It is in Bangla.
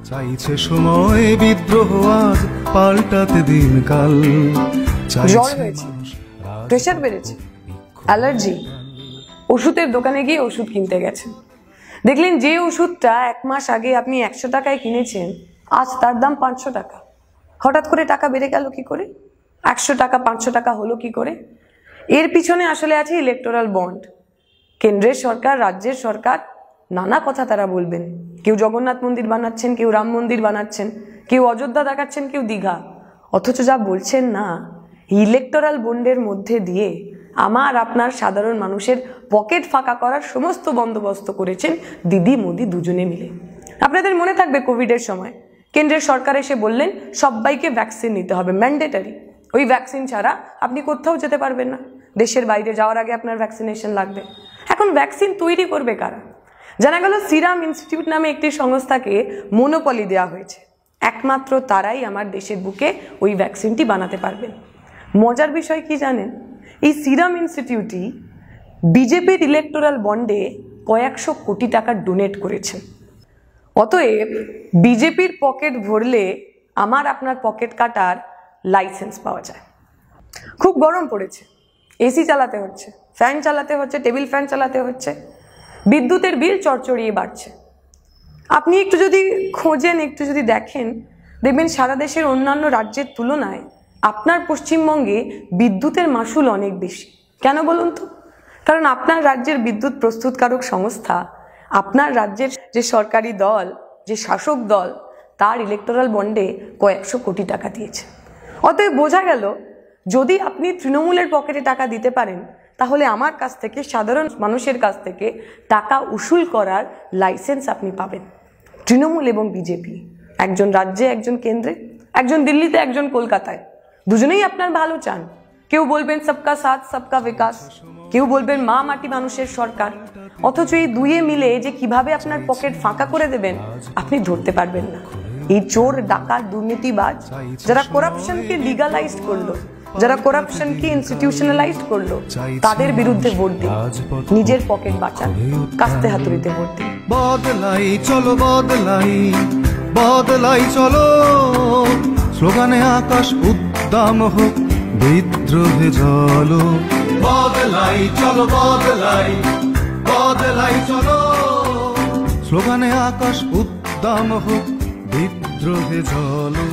চাইছে সময় বিদ্রোহ আজ পাল্টাতে দিনকাল। জ্বর হয়েছে, প্রেশার বেড়েছে, অ্যালার্জি, ওষুধের দোকানে গিয়ে ওষুধ কিনতে গেছেন, দেখলেন যে ওষুধটা 1 মাস আগে আপনি 100 টাকায় কিনেছেন আজ তার দাম 500 টাকা। হঠাৎ করে টাকা বেড়ে গেল কি করে? 100 টাকা 500 টাকা হলো কি করে? এর পিছনে আসলে আছে ইলেকটোরাল বন্ড। কেন্দ্রের সরকার, রাজ্যের সরকার নানা কথা তারা বলবেন। কেউ জগন্নাথ মন্দির বানাচ্ছেন, কেউ রাম মন্দির বানাচ্ছেন, কেউ অযোধ্যা দেখাচ্ছেন, কেউ দীঘা। অথচ যা বলছেন না, ইলেকটোরাল বন্ডের মধ্যে দিয়ে আমার আপনার সাধারণ মানুষের পকেট ফাঁকা করার সমস্ত বন্দোবস্ত করেছেন দিদি মোদি দুজনে মিলে। আপনাদের মনে থাকবে কোভিডের সময় কেন্দ্রের সরকার এসে বললেন সবাইকে ভ্যাকসিন নিতে হবে, ম্যান্ডেটারি। ওই ভ্যাকসিন ছাড়া আপনি কোথাও যেতে পারবেন না, দেশের বাইরে যাওয়ার আগে আপনার ভ্যাকসিনেশন লাগবে। এখন ভ্যাকসিন তৈরি করবে কারা? জানা গেল সিরাম ইনস্টিটিউট নামে একটি সংস্থাকে মনোপলি দেওয়া হয়েছে। একমাত্র তারাই আমার দেশের বুকে ওই ভ্যাকসিনটি বানাতে পারবেন। মজার বিষয় কি জানেন? এই সিরাম ইনস্টিটিউটই বিজেপির ইলেকটোরাল বন্ডে কয়েকশো কোটি টাকা ডোনেট করেছে। অতএব বিজেপির পকেট ভরলে আমার আপনার পকেট কাটার লাইসেন্স পাওয়া যায়। খুব গরম পড়েছে, এসি চালাতে হচ্ছে, ফ্যান চালাতে হচ্ছে, টেবিল ফ্যান চালাতে হচ্ছে, বিদ্যুতের বিল চড়চড়িয়ে বাড়ছে। আপনি একটু যদি খোঁজেন, একটু যদি দেখেন, দেখবেন সারা দেশের অন্যান্য রাজ্যের তুলনায় আপনার পশ্চিমবঙ্গে বিদ্যুতের মাশুল অনেক বেশি। কেন বলুন তো? কারণ আপনার রাজ্যের বিদ্যুৎ প্রস্তুতকারক সংস্থা, আপনার রাজ্যের যে সরকারি দল, যে শাসক দল, তার ইলেকটোরাল বন্ডে কয়েকশো কোটি টাকা দিয়েছে। অতএব বোঝা গেল, যদি আপনি তৃণমূলের পকেটে টাকা দিতে পারেন, তাহলে আমার কাছ থেকে, সাধারণ মানুষের কাছ থেকে টাকা উসুল করার লাইসেন্স আপনি পাবেন। তৃণমূল এবং বিজেপি, একজন রাজ্যে, একজন কেন্দ্রে, একজন দিল্লিতে, একজন কলকাতায়, দুজনেই আপনার ভালো চান। কেউ বলবেন সবকা সাথ সবকা বিকাশ, কেউ বলবেন মা মাটি মানুষের সরকার। অথচ এই দুয়ে মিলে যে কিভাবে আপনার পকেট ফাঁকা করে দেবেন আপনি ধরতে পারবেন না। এই চোর, ডাকাত, দুর্নীতিবাজ যারা করাপশনকে লিগালাইজড করলো, যারা করাপশনকে ইনস্টিটিউশনালাইজড করলো, তাদের বিরুদ্ধে ভোট দিন, নিজের পকেট বাঁচান, কাস্তে হাতুড়িতে ভোট দিন। বদলাই চলো, বদলাই বদলাই চলো, স্লোগানে আকাশ উদ্দাম হোক, বিদ্রোহে জ্বলো। বদলাই চলো, বদলাই বদলাই চলো, স্লোগানে আকাশ উদ্দাম হোক, বিদ্রোহে জ্বলো।